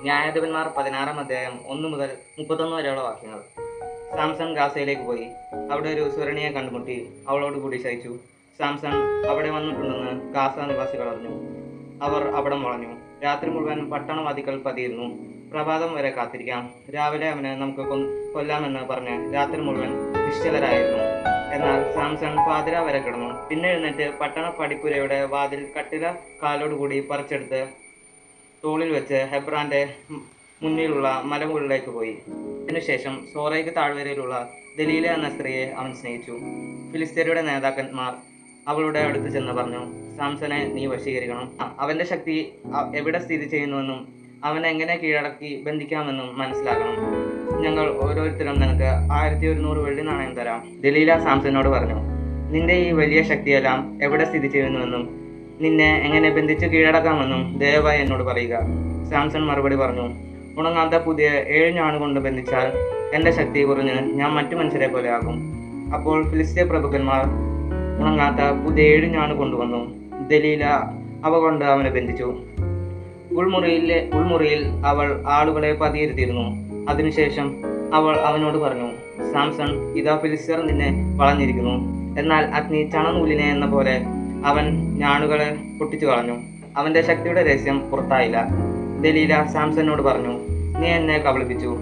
ന്യായാധിപന്മാർ 16-ാം അധ്യായം 1 മുതൽ 31 വരെയുള്ള വാക്യങ്ങൾ. സാംസൺ ഗാസയിലേക്ക് പോയി അവിടെ ഒരു സുരണിയെ കണ്ടുമുട്ടി അവളോട് കൂടി ശയിച്ചു. സാംസൺ അവിടെ വന്നിട്ടുണ്ടെന്ന് ഗാസ നിവാസികൾ അറിഞ്ഞു. അവർ അവിടം വളഞ്ഞു. രാത്രി മുഴുവൻ പട്ടണവാതിക്കൽ പതിയിരുന്നു. പ്രഭാതം വരെ കാത്തിരിക്കാം, രാവിലെ അവനെ നമുക്ക് കൊല്ലാമെന്ന് പറഞ്ഞ് രാത്രി മുഴുവൻ നിശ്ചലരായിരുന്നു. എന്നാൽ സാംസൺ പാതിര വരെ കിടന്നു. പിന്നെ എഴുന്നേറ്റ് പട്ടണ പടിപ്പുരയുടെ വാതിൽ കട്ടില കാലോടുകൂടി പറിച്ചെടുത്ത് തോളിൽ വെച്ച് ഹെബ്രാന്റെ മുന്നിലുള്ള മലമുകളിലേക്ക് പോയി. അതിനുശേഷം സോറയ്ക്ക് താഴ്വരയിലുള്ള ദലീല എന്ന സ്ത്രീയെ അവൻ സ്നേഹിച്ചു. ഫിലിസ്ത്യരുടെ നേതാക്കന്മാർ അവളുടെ അടുത്ത് ചെന്ന് പറഞ്ഞു, സാംസനെ നീ വശീകരിക്കണം. അവന്റെ ശക്തി എവിടെ സ്ഥിതി ചെയ്യുന്നുവെന്നും അവനെ എങ്ങനെ കീഴടക്കി ബന്ധിക്കാമെന്നും മനസ്സിലാക്കണം. ഞങ്ങൾ ഓരോരുത്തരും നിനക്ക് 1100 വെള്ളി നാണയം തരാം. ദലീല സാംസനോട് പറഞ്ഞു, നിന്റെ ഈ വലിയ ശക്തിയെല്ലാം എവിടെ സ്ഥിതി ചെയ്യുന്നുവെന്നും നിന്നെ എങ്ങനെ ബന്ധിച്ച് കീഴടക്കാമെന്നും ദയവായി എന്നോട് പറയുക. സാംസൺ മറുപടി പറഞ്ഞു, ഉണങ്ങാത്ത പുതിയ 7 ഞാണുകൊണ്ട് ബന്ധിച്ചാൽ എൻ്റെ ശക്തി കുറഞ്ഞ് ഞാൻ മറ്റു മനുഷ്യരെ പോലെ ആകും. അപ്പോൾ ഫിലിസ്ത്യ പ്രഭുക്കന്മാർ ഉണങ്ങാത്ത പുതിയ 7 ഞാണ് കൊണ്ടുവന്നു. ദലീല അവ കൊണ്ട് അവനെ ബന്ധിച്ചു. ഉൾമുറിയിൽ അവൾ ആളുകളെ പതിയിരുത്തിയിരുന്നു. അതിനുശേഷം അവൾ അവനോട് പറഞ്ഞു, സാംസൺ, ഇതാ ഫിലിസ്ത്യർ നിന്നെ വളഞ്ഞിരിക്കുന്നു. എന്നാൽ അഗ്നി ചണനൂലിനെ എന്ന പോലെ അവൻ ഞാണുകളെ പൊട്ടിച്ചു കളഞ്ഞു. അവന്റെ ശക്തിയുടെ രഹസ്യം പുറത്തായില്ല. ദലീല സാംസനോട് പറഞ്ഞു, നീ എന്നെ കബളിപ്പിച്ചു,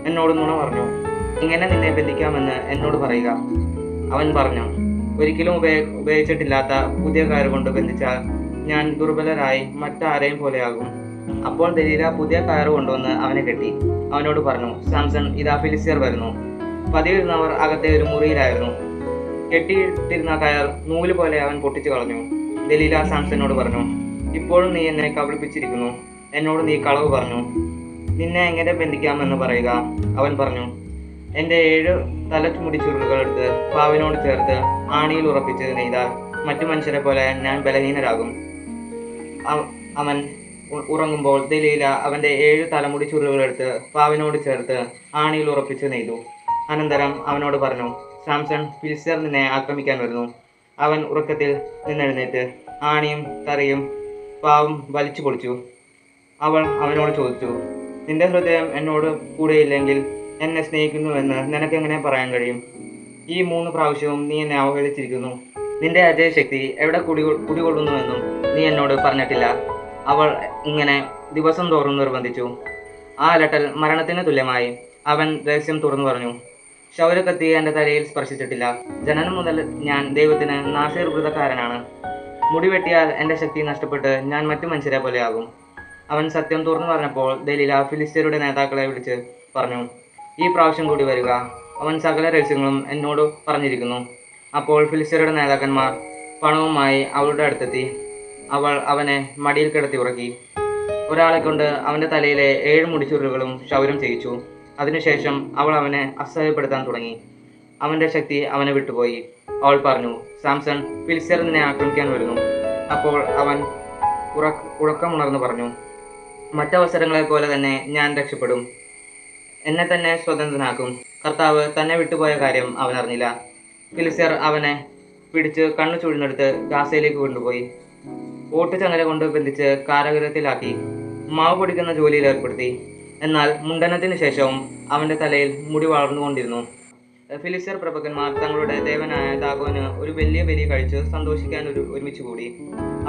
എന്നോട് നുണ പറഞ്ഞു. ഇങ്ങനെ നിന്നെ ബന്ധിക്കാമെന്ന് എന്നോട് പറയുക. അവൻ പറഞ്ഞു, ഒരിക്കലും ഉപയോഗിച്ചിട്ടില്ലാത്ത പുതിയ കയറ് കൊണ്ട് ബന്ധിച്ചാൽ ഞാൻ ദുർബലരായി മറ്റാരെയും പോലെയാകും. അപ്പോൾ ദലീല പുതിയ കയറ് കൊണ്ടുവന്ന് അവനെ കെട്ടി. അവനോട് പറഞ്ഞു, സാംസൺ, ഇതാ ഫിലിസ്ത്യർ വരുന്നു. പതിയിരുന്നവർ അകത്തെ ഒരു മുറിയിലായിരുന്നു. കെട്ടിയിട്ടിരുന്ന കയർ നൂല് പോലെ അവൻ പൊട്ടിച്ചു കളഞ്ഞു. ദലീല സാംസനോട് പറഞ്ഞു, ഇപ്പോഴും നീ എന്നെ കബളിപ്പിച്ചിരിക്കുന്നു. എന്നോട് നീ കളവ് പറഞ്ഞു. നിന്നെ എങ്ങനെ ബന്ധിക്കാമെന്ന് പറയുക. അവൻ പറഞ്ഞു, എൻ്റെ 7 തലമുടി ചുരുളുകൾ എടുത്ത് പാവിനോട് ചേർത്ത് ആണിയിൽ ഉറപ്പിച്ച് നെയ്താൽ മറ്റു മനുഷ്യരെ പോലെ ഞാൻ ബലഹീനരാകും. അവൻ ഉറങ്ങുമ്പോൾ ദലീല അവൻ്റെ 7 തലമുടി ചുരുളുകളെടുത്ത് പാവിനോട് ചേർത്ത് ആണിയിൽ ഉറപ്പിച്ച് നെയ്തു. അനന്തരം അവനോട് പറഞ്ഞു, സാംസൺ, ഫിലിസ്ത്യർ നിന്നെ ആക്രമിക്കാൻ വരുന്നു. അവൻ ഉറക്കത്തിൽ നിന്നെഴുന്നേറ്റ് ആണിയും തറയും പാവും വലിച്ചു പൊളിച്ചു. അവൾ അവനോട് ചോദിച്ചു, നിന്റെ ഹൃദയം എന്നോട് കൂടെയില്ലെങ്കിൽ എന്നെ സ്നേഹിക്കുന്നുവെന്ന് നിനക്കെങ്ങനെ പറയാൻ കഴിയും? ഈ 3 പ്രാവശ്യവും നീ എന്നെ അവഹേളിച്ചിരിക്കുന്നു. നിന്റെ അജയശക്തി എവിടെ കുടികൊള്ളുന്നുവെന്നും നീ എന്നോട് പറഞ്ഞിട്ടില്ല. അവൾ ഇങ്ങനെ ദിവസം തോറും നിർബന്ധിച്ചു. ആ അലട്ടൽ മരണത്തിന് തുല്യമായി. അവൻ രഹസ്യം തുറന്നു പറഞ്ഞു, ക്ഷൗരക്കത്തി എൻ്റെ തലയിൽ സ്പർശിച്ചിട്ടില്ല. ജനനം മുതൽ ഞാൻ ദൈവത്തിന് നാസീർ വ്രതക്കാരനാണ്. മുടി വെട്ടിയാൽ എൻ്റെ ശക്തി നഷ്ടപ്പെട്ട് ഞാൻ മറ്റു മനുഷ്യരെ പോലെയാകും. അവൻ സത്യം തുറന്നു പറഞ്ഞപ്പോൾ ദലീല ഫിലിസ്ത്യരുടെ നേതാക്കളെ വിളിച്ച് പറഞ്ഞു, ഈ പ്രാവശ്യം കൂടി വരിക. അവൻ സകല രഹസ്യങ്ങളും എന്നോട് പറഞ്ഞിരിക്കുന്നു. അപ്പോൾ ഫിലിസ്ത്യരുടെ നേതാക്കന്മാർ പണവുമായി അവളുടെ അടുത്തെത്തി. അവൾ അവനെ മടിയിൽ കിടത്തി ഉറക്കി. ഒരാളെ കൊണ്ട് അവൻ്റെ തലയിലെ 7 മുടിച്ചുരുളുകളും ക്ഷൗരം ചെയ്യിച്ചു. അതിനുശേഷം അവൾ അവനെ അസഹ്യപ്പെടുത്താൻ തുടങ്ങി. അവൻ്റെ ശക്തി അവനെ വിട്ടുപോയി. അവൾ പറഞ്ഞു, സാംസൺ, ഫിലിസ്ത്യർ നിന്നെ ആക്രമിക്കാൻ വരുന്നു. അപ്പോൾ അവൻ ഉറക്കമുണർന്നു പറഞ്ഞു, മറ്റവസരങ്ങളെ പോലെ തന്നെ ഞാൻ രക്ഷപ്പെടും. എന്നെ തന്നെ സ്വതന്ത്രനാക്കും. കർത്താവ് തന്നെ വിട്ടുപോയ കാര്യം അവൻ അറിഞ്ഞില്ല. ഫിലിസ്ത്യർ അവനെ പിടിച്ച് കണ്ണു ചൂഴ്ന്നെടുത്ത് ഗാസയിലേക്ക് കൊണ്ടുപോയി. ഓട്ടുചങ്ങല കൊണ്ട് ബന്ധിച്ച് കാരാഗൃഹത്തിലാക്കി മാവ് പൊടിക്കുന്ന ജോലിയിൽ ഏർപ്പെടുത്തി. എന്നാൽ മുണ്ടനത്തിന് ശേഷവും അവൻ്റെ തലയിൽ മുടി വളർന്നുകൊണ്ടിരുന്നു. ഫിലിസ്ത്യർ പ്രഭുക്കന്മാർ തങ്ങളുടെ ദേവനായ ദാഗോന് ഒരു വലിയ ബലി കഴിച്ച് സന്തോഷിക്കാൻ ഒരുമിച്ച് കൂടി.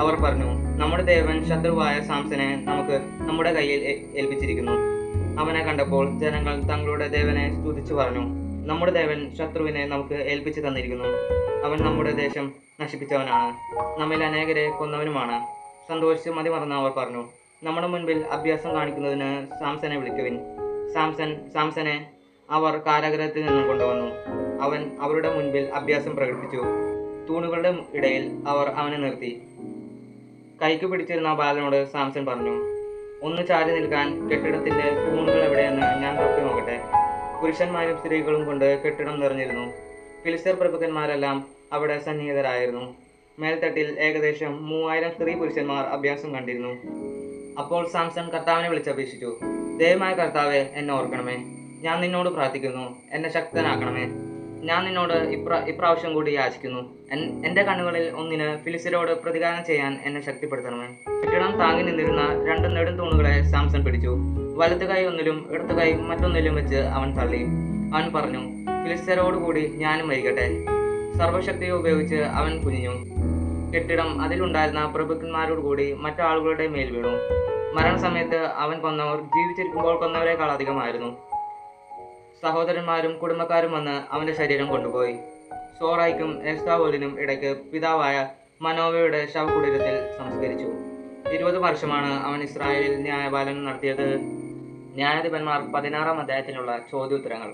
അവർ പറഞ്ഞു, നമ്മുടെ ദേവൻ ശത്രുവായ സാംസനെ നമുക്ക് നമ്മുടെ കയ്യിൽ ഏൽപ്പിച്ചിരിക്കുന്നു. അവനെ കണ്ടപ്പോൾ ജനങ്ങൾ തങ്ങളുടെ ദേവനെ സ്തുതിച്ചു പറഞ്ഞു, നമ്മുടെ ദേവൻ ശത്രുവിനെ നമുക്ക് ഏൽപ്പിച്ചു തന്നിരിക്കുന്നു. അവൻ നമ്മുടെ ദേശം നശിപ്പിച്ചവനാണ്, നമ്മിൽ അനേകരെ കൊന്നവനുമാണ്. സന്തോഷിച്ച് മതിമറന്ന് അവർ പറഞ്ഞു, നമ്മുടെ മുൻപിൽ അഭ്യാസം കാണിക്കുന്നതിന് സാംസനെ വിളിക്കുവിൻ. സാംസനെ അവർ കാരാഗൃഹത്തിൽ നിന്നും കൊണ്ടുവന്നു. അവൻ അവരുടെ മുൻപിൽ അഭ്യാസം പ്രകടിപ്പിച്ചു. തൂണുകളുടെ ഇടയിൽ അവർ അവനെ നിർത്തി. കൈക്ക് പിടിച്ചിരുന്ന ബാലനോട് സാംസൺ പറഞ്ഞു, ഒന്ന് ചാരി നിൽക്കാൻ കെട്ടിടത്തിന്റെ തൂണുകൾ എവിടെയെന്ന് ഞാൻ തപ്പി നോക്കട്ടെ. പുരുഷന്മാരും സ്ത്രീകളും കൊണ്ട് കെട്ടിടം നിറഞ്ഞിരുന്നു. ഫിലിസ്ത്യർ പ്രഭുക്കന്മാരെല്ലാം അവിടെ സന്നിഹിതരായിരുന്നു. മേൽത്തട്ടിൽ ഏകദേശം 3000 സ്ത്രീ പുരുഷന്മാർ അഭ്യാസം കണ്ടിരുന്നു. അപ്പോൾ സാംസൺ കർത്താവിനെ വിളിച്ചപേക്ഷിച്ചു, ദയവായ കർത്താവെ, എന്നെ ഓർക്കണമേ. ഞാൻ നിന്നോട് പ്രാർത്ഥിക്കുന്നു, എന്നെ ശക്തനാക്കണമേ. ഞാൻ നിന്നോട് ഇപ്രാവശ്യം കൂടി യാചിക്കുന്നു. എൻ്റെ കണ്ണുകളിൽ ഒന്നിന് ഫിലിസ്ത്യരോട് പ്രതികാരം ചെയ്യാൻ എന്നെ ശക്തിപ്പെടുത്തണമേ. കെട്ടിടം താങ്ങി നിന്നിരുന്ന 2 നെടും തൂണുകളെ സാംസൺ പിടിച്ചു. വലത്ത് കൈ ഒന്നിലും ഇടത്ത് കൈ മറ്റൊന്നിലും വെച്ച് അവൻ തള്ളി. അവൻ പറഞ്ഞു, ഫിലിസ്ത്യരോടുകൂടി ഞാനും മരിക്കട്ടെ. സർവശക്തിയെ ഉപയോഗിച്ച് അവൻ കുനിഞ്ഞു. കെട്ടിടം അതിലുണ്ടായിരുന്ന പ്രഭുക്കന്മാരോടുകൂടി മറ്റാളുകളുടെ മേൽ വീണു. മരണസമയത്ത് അവൻ കൊന്നവർ ജീവിച്ചിരിക്കുമ്പോൾ കൊന്നവരെക്കാൾ അധികമായിരുന്നു. സഹോദരന്മാരും കുടുംബക്കാരും വന്ന് അവന്റെ ശരീരം കൊണ്ടുപോയി. സോറായ്ക്കും എസ്താവോലിനും ഇടയ്ക്ക് പിതാവായ മനോവയുടെ ശവകുടീരത്തിൽ സംസ്കരിച്ചു. 20 വർഷമാണ് അവൻ ഇസ്രായേലിൽ ന്യായപാലനം നടത്തിയത്. ന്യായാധിപന്മാർ 16-ാം അധ്യായത്തിലുള്ള ചോദ്യോത്തരങ്ങൾ.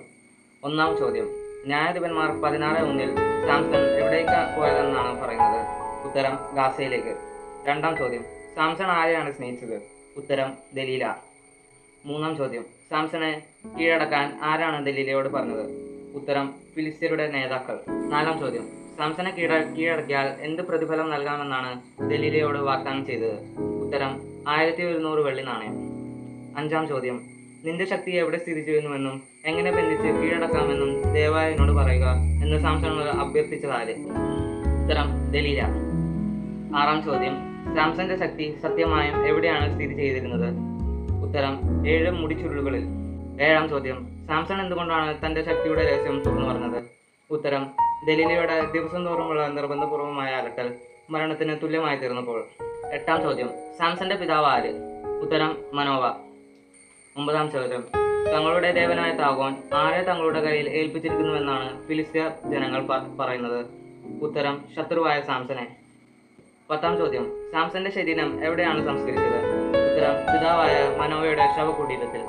1-ാം ചോദ്യം, ന്യായാധിപന്മാർ 16:1 സാംസൺ എവിടേക്ക് പോയതെന്നാണ് പറയുന്നത്? ഉത്തരം, ഗാസയിലേക്ക്. 2-ാം ചോദ്യം, സാംസൺ ആരെയാണ് സ്നേഹിച്ചത്? ഉത്തരം, ദലീല. 3-ാം ചോദ്യം, സാംസണെ കീഴടക്കാൻ ആരാണ് ദലീലയോട് പറഞ്ഞത്? ഉത്തരം, ഫിലിസ്ത്യരുടെ നേതാക്കൾ. 4-ാം ചോദ്യം, സാംസണെ കീഴടക്കിയാൽ എന്ത് പ്രതിഫലം നൽകാമെന്നാണ് ദലീലയോട് വാഗ്ദാനം ചെയ്തത്? ഉത്തരം, 1100 വെള്ളി നാണയം. 5-ാം ചോദ്യം, നിന്റെ ശക്തി എവിടെ സ്ഥിതി ചെയ്യുന്നുവെന്നും എങ്ങനെ ബന്ധിച്ച് കീഴടക്കാമെന്നും ദയവായി എന്നോട് പറയുക എന്ന് സാംസണോട് അഭ്യർത്ഥിച്ചതാര്? ഉത്തരം, ദലീല. 6-ാം ചോദ്യം, സാംസന്റെ ശക്തി സത്യമായും എവിടെയാണ് സ്ഥിതി ചെയ്തിരുന്നത്? ഉത്തരം, 7 മുടിച്ചുരുളുകളിൽ. 7-ാം ചോദ്യം, സാംസൺ എന്തുകൊണ്ടാണ് തന്റെ ശക്തിയുടെ രഹസ്യം തുറന്നു പറഞ്ഞത്? ഉത്തരം, ദലീലയുടെ ദിവസം തോറുമുള്ള നിർബന്ധപൂർവമായ അലട്ടൽ മരണത്തിന് തുല്യമായി തീർന്നപ്പോൾ. 8-ാം ചോദ്യം, സാംസന്റെ പിതാവ് ആര്? ഉത്തരം, മനോവ. 9-ാം ചോദ്യം, തങ്ങളുടെ ദേവനായ താഗോൻ ആരെ തങ്ങളുടെ കയ്യിൽ ഏൽപ്പിച്ചിരിക്കുന്നുവെന്നാണ് ഫിലിസ്ത്യ ജനങ്ങൾ പറയുന്നത്? ഉത്തരം, ശത്രുവായ സാംസനെ. 10-ാം ചോദ്യം, സാംസന്റെ ശരീരം എവിടെയാണ് സംസ്കരിച്ചത്? ഉത്തരം, പിതാവായ മനോവയുടെ ശവകുടീരത്തിൽ.